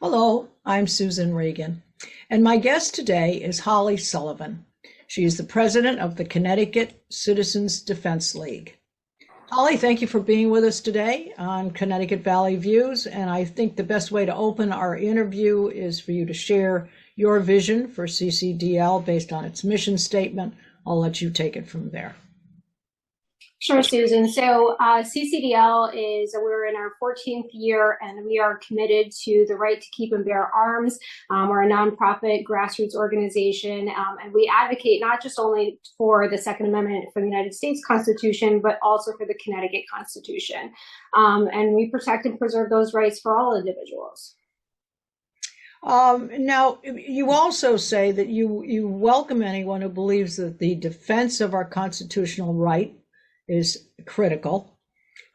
Hello, I'm Susan Regan, and my guest today is Holly Sullivan. She is the president of the Connecticut Citizens Defense League. Holly, thank you for being with us today on Connecticut Valley Views, and I think the best way to open our interview is for you to share your vision for CCDL based on its mission statement. I'll let you take it from there. Sure, Susan. So CCDL we're in our 14th year, and we are committed to the right to keep and bear arms. We're a nonprofit grassroots organization, and we advocate not just only for the Second Amendment for the United States Constitution, but also for the Connecticut Constitution. And we protect and preserve those rights for all individuals. Now, you also say that you welcome anyone who believes that the defense of our constitutional right is critical,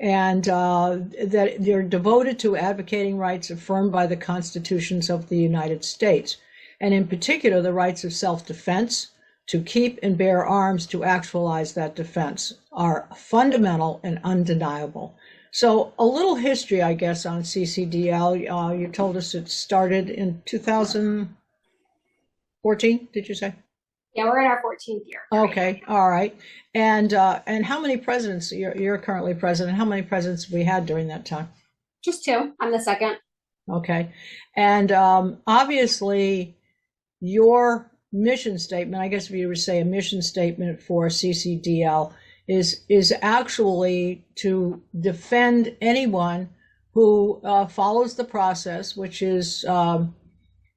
and that they're devoted to advocating rights affirmed by the constitutions of the United States, and in particular the rights of self-defense, to keep and bear arms, to actualize that defense, are fundamental and undeniable. So a little history, I guess, on CCDL. You told us it started in 2014, did you say? Yeah, we're in our 14th year. Okay, all right. And how many presidents, you're currently president, how many presidents have we had during that time? Just two. I'm the second. Okay. And obviously your mission statement, I guess if you would say a mission statement for CCDL, is actually to defend anyone who follows the process, which is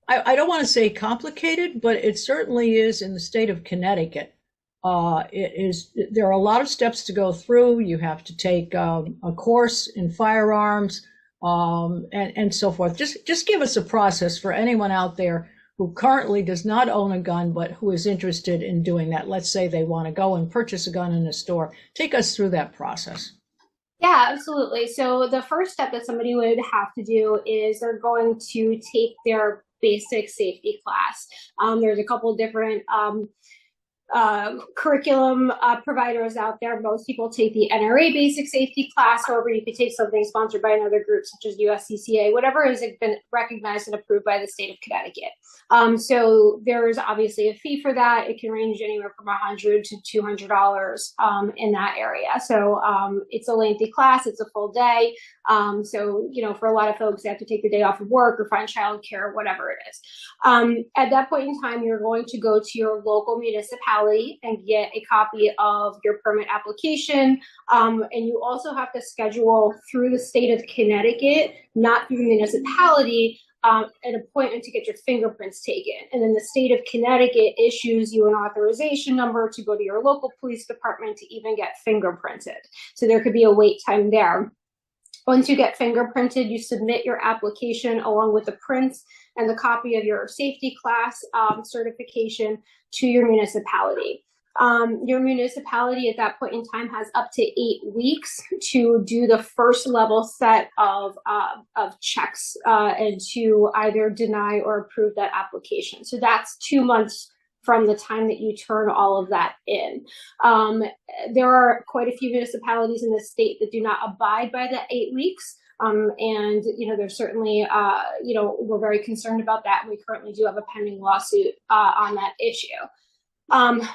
I don't want to say complicated, but it certainly is in the state of Connecticut. There are a lot of steps to go through. You have to take a course in firearms and so forth. Just give us a process for anyone out there who currently does not own a gun, but who is interested in doing that. Let's say they want to go and purchase a gun in a store. Take us through that process. Yeah, absolutely. So the first step that somebody would have to do is they're going to take their basic safety class. There's a couple different curriculum providers out there. Most people take the NRA basic safety class. However, you could take something sponsored by another group such as USCCA, whatever has been recognized and approved by the state of Connecticut. So there's obviously a fee for that. It can range anywhere from $100 to $200 in that area. So it's a lengthy class. It's a full day. So, for a lot of folks, they have to take the day off of work or find childcare, whatever it is. At that point in time, you're going to go to your local municipality and get a copy of your permit application. And you also have to schedule through the state of Connecticut, not through the municipality, an appointment to get your fingerprints taken. And then the state of Connecticut issues you an authorization number to go to your local police department to even get fingerprinted. So there could be a wait time there. Once you get fingerprinted, you submit your application along with the prints and the copy of your safety class certification to your municipality. Your municipality at that point in time has up to 8 weeks to do the first level set of checks and to either deny or approve that application. So that's 2 months from the time that you turn all of that in. There are quite a few municipalities in the state that do not abide by the 8 weeks. And, there's certainly, we're very concerned about that. And we currently do have a pending lawsuit on that issue.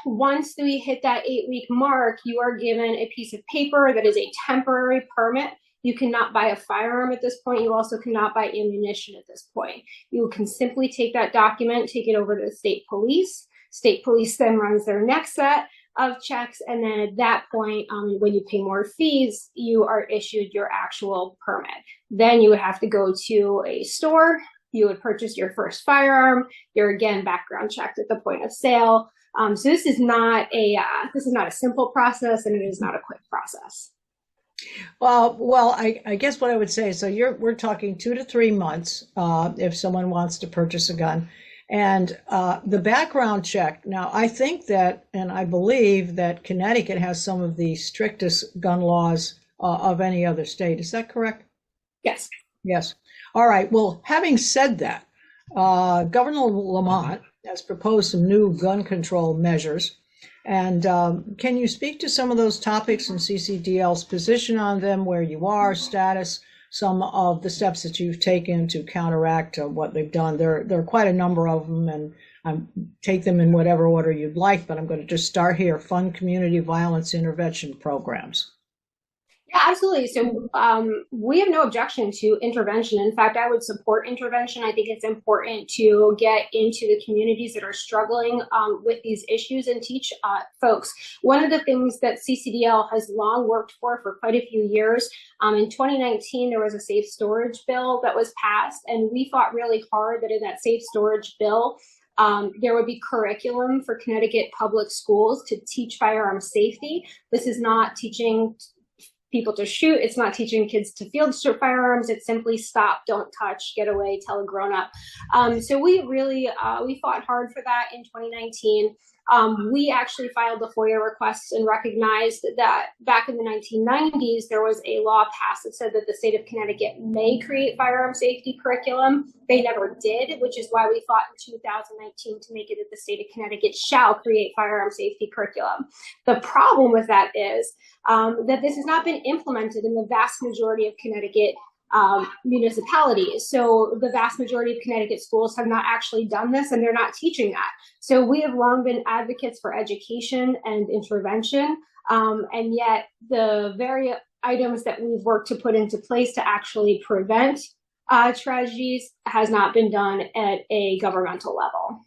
Once we hit that 8-week mark, you are given a piece of paper that is a temporary permit. You cannot buy a firearm at this point. You also cannot buy ammunition at this point. You can simply take that document, take it over to the state police. State police then runs their next set of checks. And then at that point, when you pay more fees, you are issued your actual permit. Then you would have to go to a store. You would purchase your first firearm. You're again background checked at the point of sale. So this is not a simple process, and it is not a quick process. Well, I guess what I would say, so we're talking 2 to 3 months if someone wants to purchase a gun. And the background check, now I think that, and I believe that Connecticut has some of the strictest gun laws of any other state. Is that correct? Yes. Yes. All right. Well, having said that, Governor Lamont has proposed some new gun control measures. And can you speak to some of those topics and CCDL's position on them, where you are, status, some of the steps that you've taken to counteract what they've done. There are quite a number of them, and take them in whatever order you'd like, but I'm going to just start here. Fund community violence intervention programs. Yeah, absolutely. So we have no objection to intervention. In fact, I would support intervention. I think it's important to get into the communities that are struggling with these issues and teach folks. One of the things that CCDL has long worked for quite a few years, in 2019, there was a safe storage bill that was passed, and we fought really hard that in that safe storage bill, there would be curriculum for Connecticut public schools to teach firearm safety. This is not teaching people to shoot. It's not teaching kids to field firearms. It's simply stop, don't touch, get away, tell a grown up. So we really, we fought hard for that in 2019. We actually filed the FOIA requests and recognized that back in the 1990s, there was a law passed that said that the state of Connecticut may create firearm safety curriculum. They never did, which is why we fought in 2019 to make it that the state of Connecticut shall create firearm safety curriculum. The problem with that is that this has not been implemented in the vast majority of Connecticut municipalities. So the vast majority of Connecticut schools have not actually done this, and they're not teaching that. So we have long been advocates for education and intervention, and yet the very items that we've worked to put into place to actually prevent tragedies has not been done at a governmental level.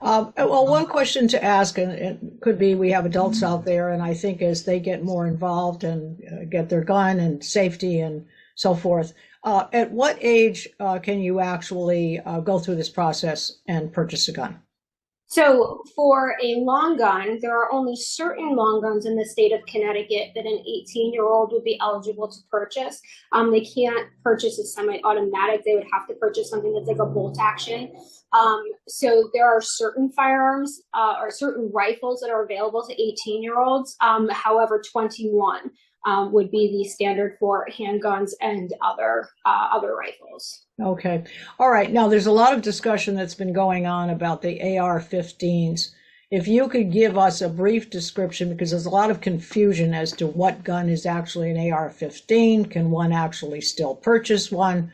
Well, one question to ask, and it could be we have adults out there, and I think as they get more involved and get their gun and safety and so forth, at what age can you actually go through this process and purchase a gun? So for a long gun, there are only certain long guns in the state of Connecticut that an 18-year-old would be eligible to purchase. They can't purchase a semi-automatic. They would have to purchase something that's like a bolt action. So there are certain firearms or certain rifles that are available to 18-year-olds. However, 21 would be the standard for handguns and other rifles. Okay. All right. Now, there's a lot of discussion that's been going on about the AR-15s. If you could give us a brief description, because there's a lot of confusion as to what gun is actually an AR-15. Can one actually still purchase one?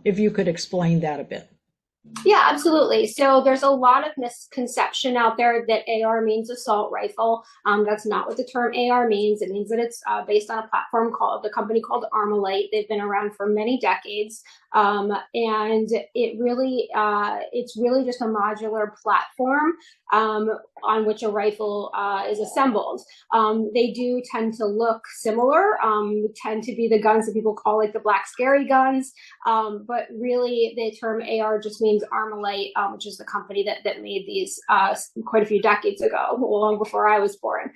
If you could explain that a bit. Yeah, absolutely. So there's a lot of misconception out there that AR means assault rifle. That's not what the term AR means. It means that it's based on a platform called the company called Armalite. They've been around for many decades. And it's really just a modular platform on which a rifle is assembled. They do tend to look similar, tend to be the guns that people call like the black scary guns. But really the term AR just means Armalite, which is the company that made these quite a few decades ago, long before I was born.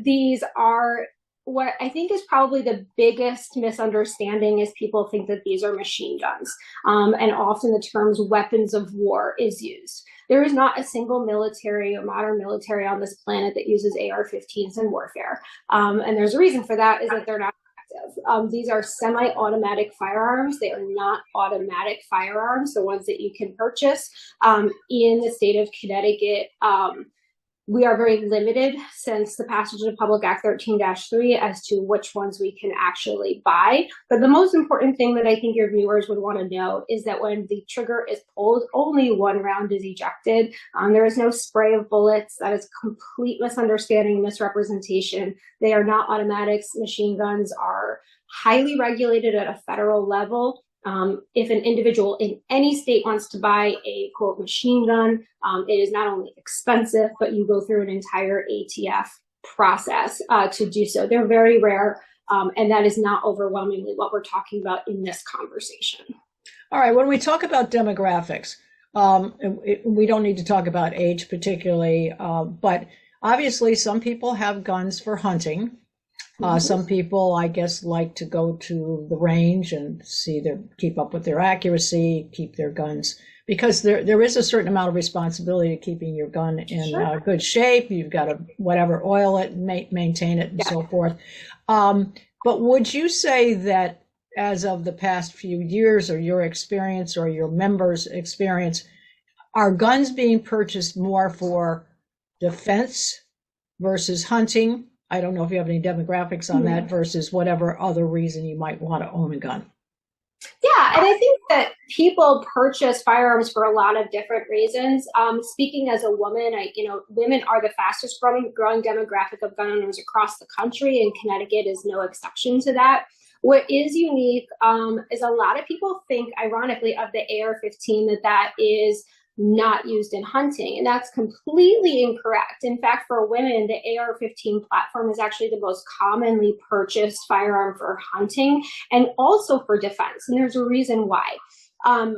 These are what I think is probably the biggest misunderstanding is people think that these are machine guns. And often the terms weapons of war is used. There is not a single military or modern military on this planet that uses AR-15s in warfare. And there's a reason for that is that they're not effective. These are semi-automatic firearms. They are not automatic firearms, the ones that you can purchase. In the state of Connecticut, we are very limited since the passage of Public Act 13-3 as to which ones we can actually buy. But the most important thing that I think your viewers would want to know is that when the trigger is pulled, only one round is ejected. There is no spray of bullets. That is complete misunderstanding, misrepresentation. They are not automatics. Machine guns are highly regulated at a federal level. If an individual in any state wants to buy a quote machine gun, it is not only expensive, but you go through an entire ATF process to do so. They're very rare, and that is not overwhelmingly what we're talking about in this conversation. All right, when we talk about demographics, we don't need to talk about age particularly, but obviously some people have guns for hunting. Some people, I guess, like to go to the range and keep up with their accuracy, keep their guns, because there is a certain amount of responsibility to keeping your gun in good shape. You've got to oil it, maintain it, and so forth. But would you say that as of the past few years, or your experience or your members' experience, are guns being purchased more for defense versus hunting? I don't know if you have any demographics on that versus whatever other reason you might want to own a gun. Yeah, and I think that people purchase firearms for a lot of different reasons. Speaking as a woman, women are the fastest growing demographic of gun owners across the country, and Connecticut is no exception to that. What is unique is a lot of people think, ironically, of the AR-15 that is not used in hunting, and that's completely incorrect. In fact, for women, the AR-15 platform is actually the most commonly purchased firearm for hunting and also for defense, and there's a reason why.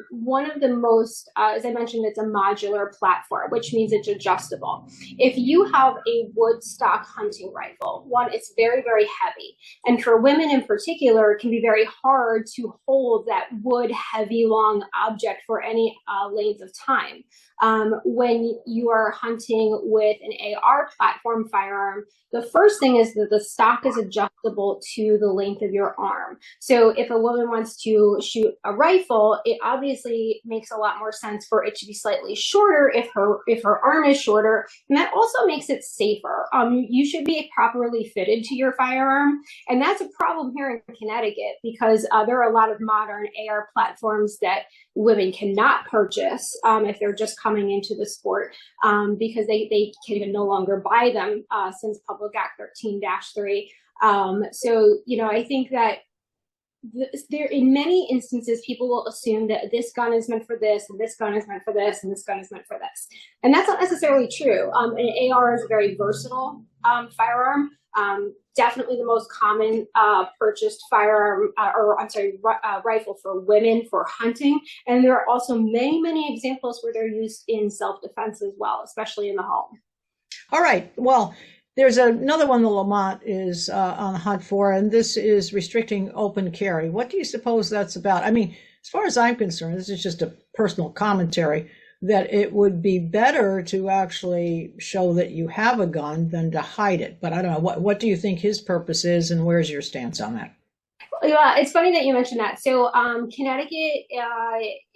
One of the most, as I mentioned, it's a modular platform, which means it's adjustable. If you have a wood stock hunting rifle, one, it's very, very heavy. And for women in particular, it can be very hard to hold that wood, heavy, long object for any length of time. When you are hunting with an AR platform firearm, the first thing is that the stock is adjustable to the length of your arm. So if a woman wants to shoot a rifle, it obviously makes a lot more sense for it to be slightly shorter if her arm is shorter, and that also makes it safer. You should be properly fitted to your firearm, and that's a problem here in Connecticut because there are a lot of modern AR platforms that women cannot purchase if they're just coming into the sport because they can no longer buy them since Public Act 13-3. So, I think that there, in many instances, people will assume that this gun is meant for this, and this gun is meant for this, and this gun is meant for this. And that's not necessarily true. An AR is a very versatile firearm. Definitely the most common purchased firearm, rifle for women for hunting. And there are also many, many examples where they're used in self-defense as well, especially in the home. All right. Well, there's another one that Lamont is on the hunt for, and this is restricting open carry. What do you suppose that's about? I mean, as far as I'm concerned, this is just a personal commentary, that it would be better to actually show that you have a gun than to hide it. But I don't know, what do you think his purpose is, and where's your stance on that? Yeah, it's funny that you mentioned that. So Connecticut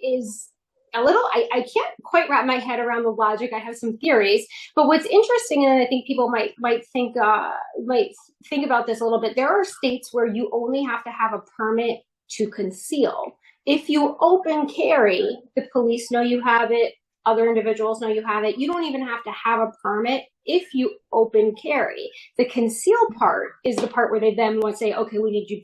is a little, I can't quite wrap my head around the logic. I have some theories, but what's interesting, and I think people might think about this a little bit, there are states where you only have to have a permit to conceal. If you open carry, the police know you have it, other individuals know you have it. You don't even have to have a permit if you open carry. The conceal part is the part where they then would say, okay, we need you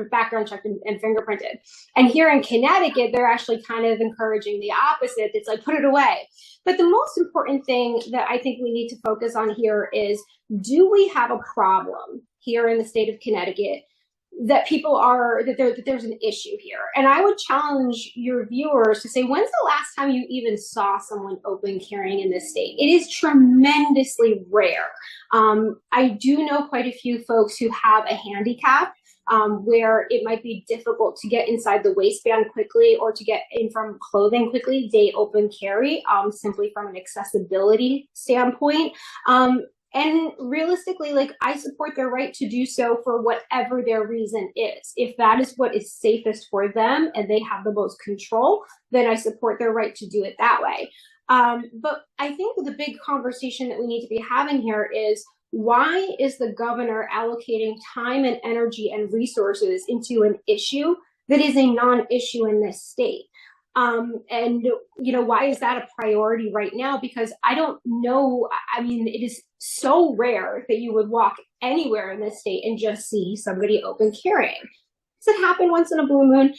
background checked and fingerprinted. And here in Connecticut, they're actually kind of encouraging the opposite. It's like, put it away. But the most important thing that I think we need to focus on here is, do we have a problem here in the state of Connecticut that there's an issue here? And I would challenge your viewers to say, when's the last time you even saw someone open carrying in this state? It is tremendously rare. I do know quite a few folks who have a handicap where it might be difficult to get inside the waistband quickly or to get in from clothing quickly. They open carry simply from an accessibility standpoint. And realistically, I support their right to do so for whatever their reason is. If that is what is safest for them and they have the most control, then I support their right to do it that way. But I think the big conversation that we need to be having here is, why is the governor allocating time and energy and resources into an issue that is a non-issue in this state? Why is that a priority right now? Because I don't know. I mean, it is so rare that you would walk anywhere in this state and just see somebody open carrying. Does it happen once in a blue moon?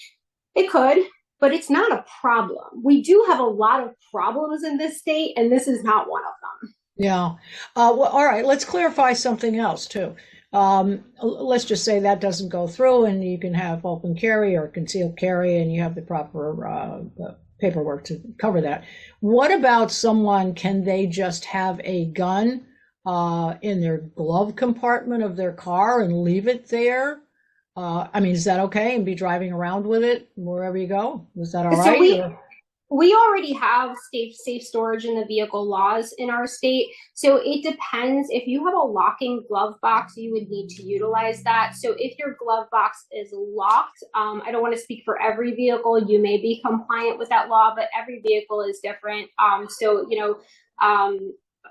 It could, but it's not a problem. We do have a lot of problems in this state, and this is not one of them. Yeah. Well, all right. Let's clarify something else too. Let's just say that doesn't go through, and you can have open carry or concealed carry, and you have the proper paperwork to cover that. What about someone? Can they just have a gun in their glove compartment of their car and leave it there? I mean, is that okay? And be driving around with it wherever you go? Is that all right? We already have safe storage in the vehicle laws in our state. So it depends. If you have a locking glove box, you would need to utilize that. So if your glove box is locked, I don't want to speak for every vehicle. You may be compliant with that law, but every vehicle is different.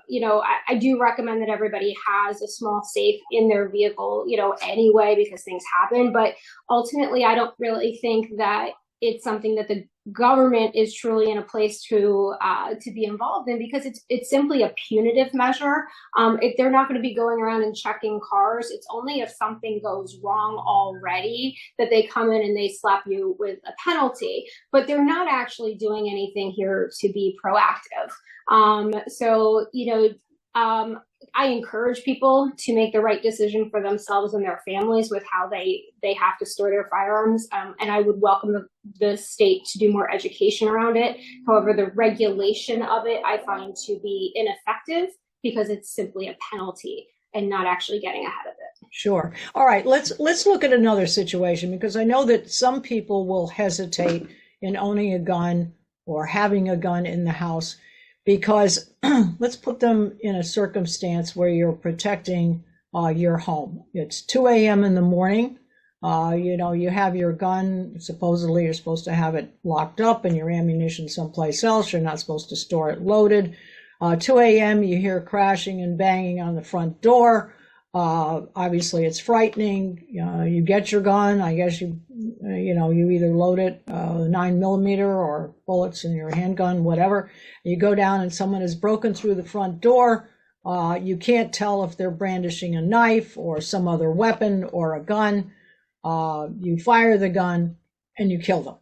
I do recommend that everybody has a small safe in their vehicle, anyway, because things happen. But ultimately, I don't really think that it's something that the government is truly in a place to be involved in, because it's simply a punitive measure. If they're not going to be going around and checking cars, it's only if something goes wrong already that they come in and they slap you with a penalty. But they're not actually doing anything here to be proactive. I encourage people to make the right decision for themselves and their families with how they have to store their firearms. And I would welcome the state to do more education around it. However, the regulation of it I find to be ineffective, because it's simply a penalty and not actually getting ahead of it. Sure. All right. Let's look at another situation, because I know that some people will hesitate in owning a gun or having a gun in the house, because let's put them in a circumstance where you're protecting your home. It's 2 a.m. in the morning. You have your gun. Supposedly you're supposed to have it locked up and your ammunition someplace else. You're not supposed to store it loaded. 2 a.m. you hear crashing and banging on the front door. Obviously it's frightening. You get your gun. I guess you either load it 9mm or bullets in your handgun, whatever. You go down and someone has broken through the front door. You can't tell if they're brandishing a knife or some other weapon or a gun. You fire the gun and you kill them.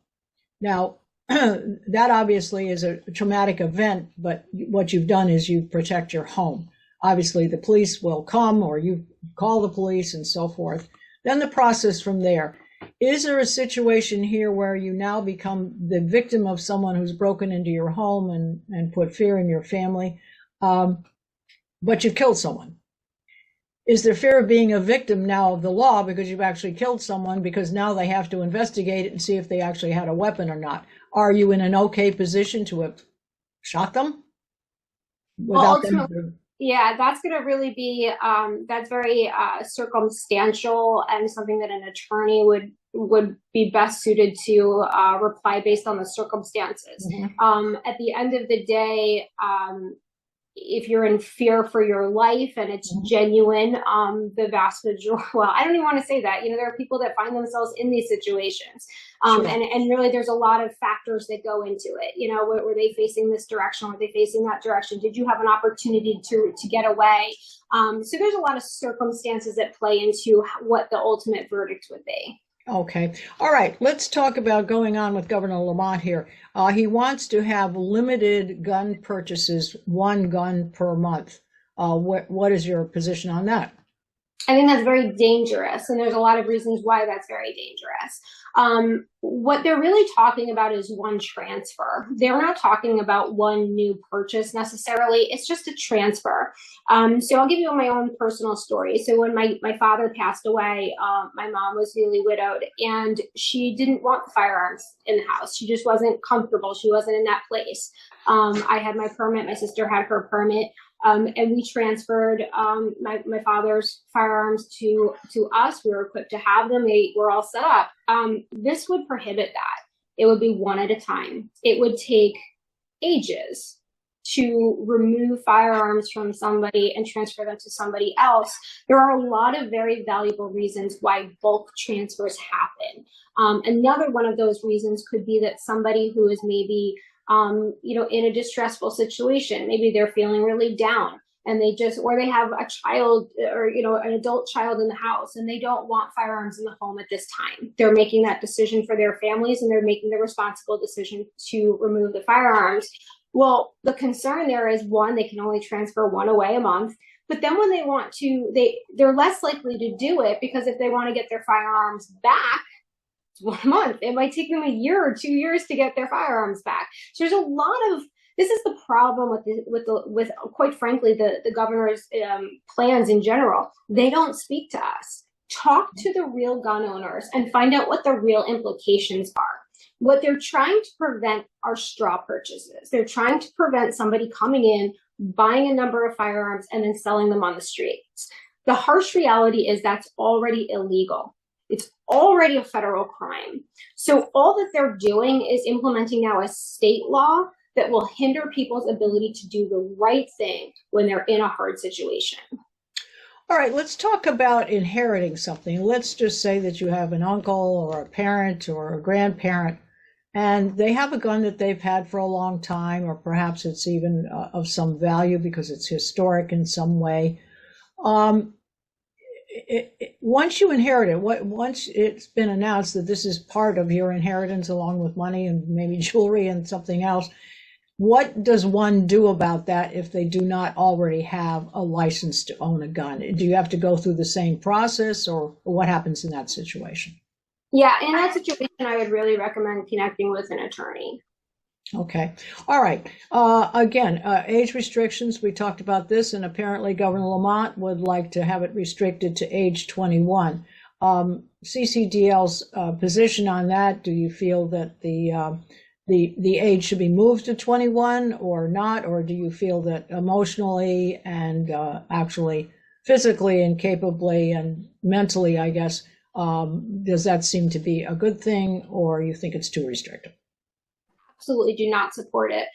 Now, that obviously is a traumatic event, but what you've done is you protect your home. Obviously, the police will come, or you call the police and so forth. Then the process from there. Is there a situation here where you now become the victim of someone who's broken into your home and put fear in your family, but you've killed someone? Is there fear of being a victim now of the law because you've actually killed someone, because now they have to investigate it and see if they actually had a weapon or not? Are you in an okay position to have shot them? Yeah, that's going to really be, that's very circumstantial, and something that an attorney would be best suited to reply based on the circumstances. Mm-hmm. At the end of the day, if you're in fear for your life and it's genuine, the vast majority, well, I don't even want to say that, there are people that find themselves in these situations. Sure. And really there's a lot of factors that go into it. Were they facing this direction? Were they facing that direction? Did you have an opportunity to get away? So there's a lot of circumstances that play into what the ultimate verdict would be. Okay. All right. Let's talk about going on with Governor Lamont here. He wants to have limited gun purchases, 1 gun per month. What is your position on that? I think that's very dangerous, and there's a lot of reasons why that's very dangerous. What they're really talking about is 1 transfer. They're not talking about 1 new purchase necessarily. It's just a transfer. So I'll give you my own personal story. So when my father passed away, my mom was newly widowed, and she didn't want the firearms in the house. She just wasn't comfortable. She wasn't in that place. I had my permit. My sister had her permit. And we transferred my father's firearms to us. We were equipped to have them. They were all set up. This would prohibit that. It would be 1 at a time. It would take ages to remove firearms from somebody and transfer them to somebody else. There are a lot of very valuable reasons why bulk transfers happen. Another one of those reasons could be that somebody who is maybe in a distressful situation, maybe they're feeling really down, and or they have a child or, an adult child in the house, and they don't want firearms in the home at this time. They're making that decision for their families, and they're making the responsible decision to remove the firearms. Well, the concern there is, 1, they can only transfer 1 away a month. But then when they want to, they're less likely to do it, because if they want to get their firearms back, 1 month. It might take them a year or 2 years to get their firearms back. So there's a lot of, this is the problem with quite frankly, the governor's plans in general. They don't speak to us. Talk to the real gun owners and find out what the real implications are. What they're trying to prevent are straw purchases. They're trying to prevent somebody coming in, buying a number of firearms, and then selling them on the streets. The harsh reality is that's already illegal. It's already a federal crime. So all that they're doing is implementing now a state law that will hinder people's ability to do the right thing when they're in a hard situation. All right, let's talk about inheriting something. Let's just say that you have an uncle or a parent or a grandparent, and they have a gun that they've had for a long time, or perhaps it's even of some value because it's historic in some way. Once you inherit it, once it's been announced that this is part of your inheritance along with money and maybe jewelry and something else, what does one do about that if they do not already have a license to own a gun? Do you have to go through the same process, or what happens in that situation? Yeah, in that situation, I would really recommend connecting with an attorney. Okay. All right. Again, age restrictions, we talked about this, and apparently Governor Lamont would like to have it restricted to age 21. CCDL's position on that, do you feel that the age should be moved to 21 or not, or do you feel that emotionally and actually physically and capably and mentally, I guess, does that seem to be a good thing, or you think it's too restrictive? Absolutely do not support it.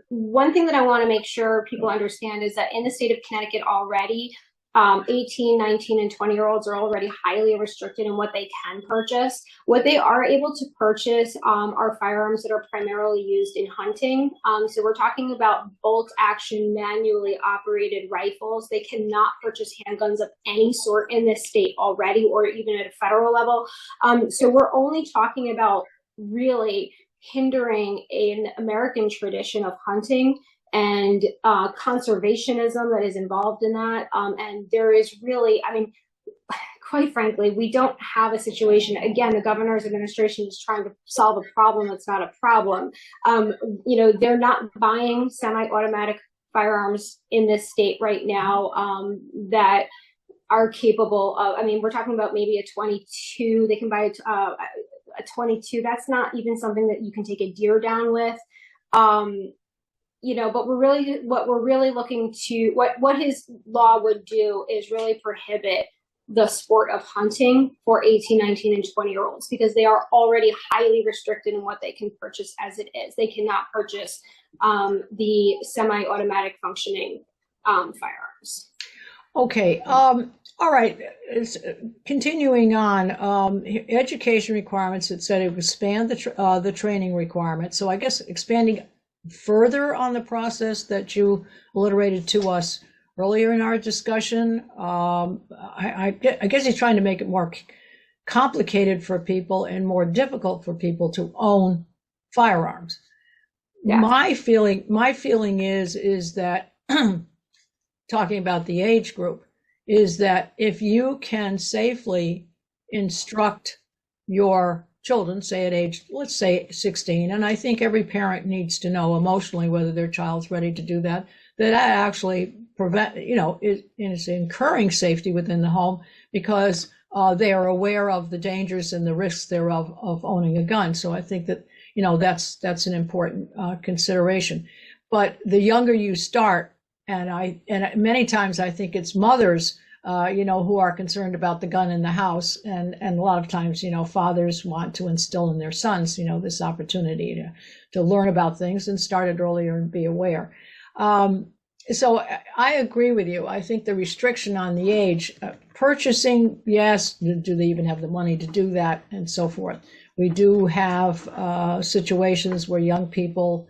One thing that I want to make sure people understand is that in the state of Connecticut already, 18, 19, and 20-year-olds are already highly restricted in what they can purchase. What they are able to purchase are firearms that are primarily used in hunting. So we're talking about bolt-action, manually operated rifles. They cannot purchase handguns of any sort in this state already, or even at a federal level. So we're only talking about really hindering an American tradition of hunting and conservationism that is involved in that. And there is really, I mean, quite frankly, we don't have a situation. Again, the governor's administration is trying to solve a problem that's not a problem. You know, they're not buying semi-automatic firearms in this state right now that are capable of, I mean, we're talking about maybe a 22. They can buy a 22. That's not even something that you can take a deer down with. You know, but what we're really looking to, what his law would do is really prohibit the sport of hunting for 18, 19, and 20-year-olds, because they are already highly restricted in what they can purchase as it is. They cannot purchase the semi-automatic functioning firearms. Okay. All right. Continuing on, education requirements, it said it would expand the training requirements. So I guess expanding further on the process that you alliterated to us earlier in our discussion. I guess he's trying to make it more complicated for people and more difficult for people to own firearms. Yeah. My feeling is that talking about the age group is that if you can safely instruct your children, say at age, let's say 16, and I think every parent needs to know emotionally whether their child's ready to do that, that actually is incurring safety within the home, because they are aware of the dangers and the risks thereof of owning a gun. So I think that, that's an important consideration. But the younger you start, and many times I think it's mothers who are concerned about the gun in the house. And a lot of times, fathers want to instill in their sons, this opportunity to learn about things and start it earlier and be aware. So I agree with you. I think the restriction on the age, purchasing, yes, do they even have the money to do that, and so forth. We do have situations where young people,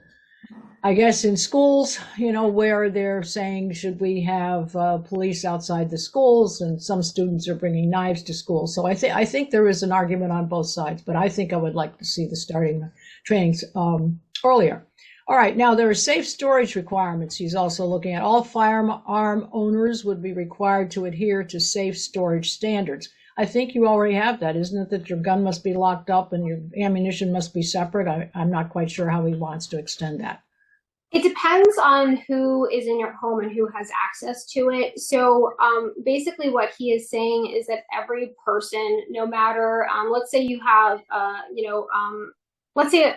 I guess in schools, where they're saying, should we have police outside the schools? And some students are bringing knives to school. So I think there is an argument on both sides, but I think I would like to see the starting trainings earlier. All right, now there are safe storage requirements. He's also looking at all firearm owners would be required to adhere to safe storage standards. I think you already have that, isn't it? That your gun must be locked up and your ammunition must be separate. I'm not quite sure how he wants to extend that. It depends on who is in your home and who has access to it. So basically what he is saying is that every person, no matter, let's say you have, let's say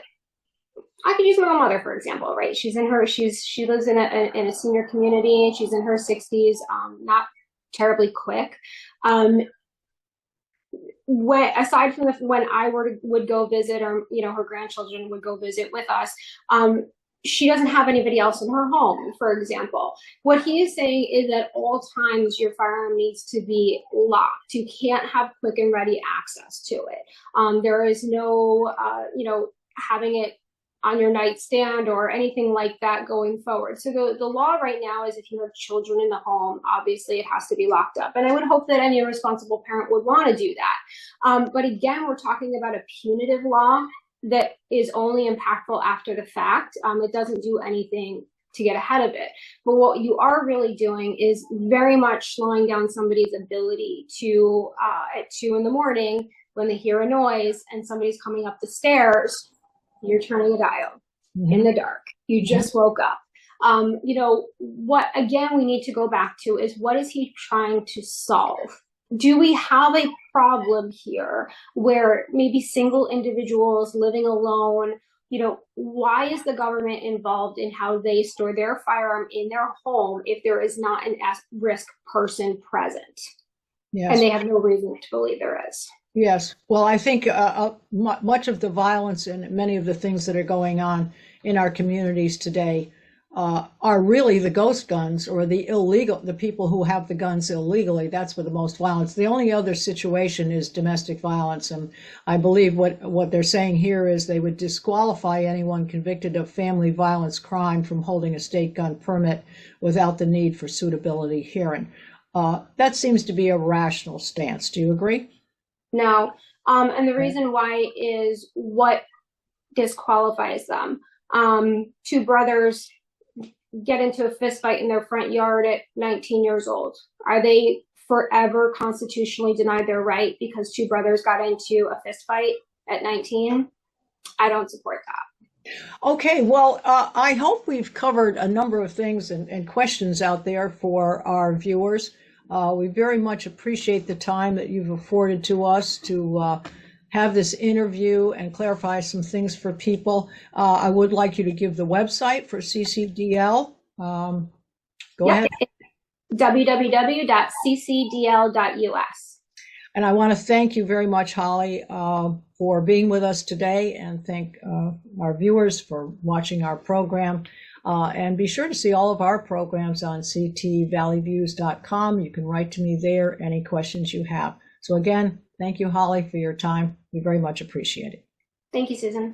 I could use my own mother, for example, right? She lives in a senior community. She's in her 60s, not terribly quick. Aside from when I would go visit, or her grandchildren would go visit with us, she doesn't have anybody else in her home, for example. What he is saying is at all times your firearm needs to be locked. You can't have quick and ready access to it. There is no, having it on your nightstand or anything like that going forward. So the law right now is if you have children in the home, obviously it has to be locked up. And I would hope that any responsible parent would want to do that. But again, we're talking about a punitive law that is only impactful after the fact. It doesn't do anything to get ahead of it. But what you are really doing is very much slowing down somebody's ability to, at 2 in.the morning, when they hear a noise and somebody's coming up the stairs, you're turning a dial in the dark. You just woke up. What, again, we need to go back to is what is he trying to solve? Do we have a problem here where maybe single individuals living alone, why is the government involved in how they store their firearm in their home if there is not an at-risk person present? Yes. And they have no reason to believe there is. Yes. Well, I think much of the violence and many of the things that are going on in our communities today are really the ghost guns or the people who have the guns illegally. That's where the most violence. The only other situation is domestic violence. And I believe what they're saying here is they would disqualify anyone convicted of family violence crime from holding a state gun permit without the need for suitability hearing. That seems to be a rational stance. Do you agree? No. And the reason why is what disqualifies them. 2 brothers get into a fist fight in their front yard at 19 years old. Are they forever constitutionally denied their right because 2 brothers got into a fist fight at 19? I don't support that. Okay, well, I hope we've covered a number of things and questions out there for our viewers. We very much appreciate the time that you've afforded to us to have this interview and clarify some things for people. I would like you to give the website for CCDL. Go ahead. www.ccdl.us. And I want to thank you very much, Holly, for being with us today, and thank our viewers for watching our program. And be sure to see all of our programs on ctvalleyviews.com. You can write to me there, any questions you have. So again, thank you, Holly, for your time. We very much appreciate it. Thank you, Susan.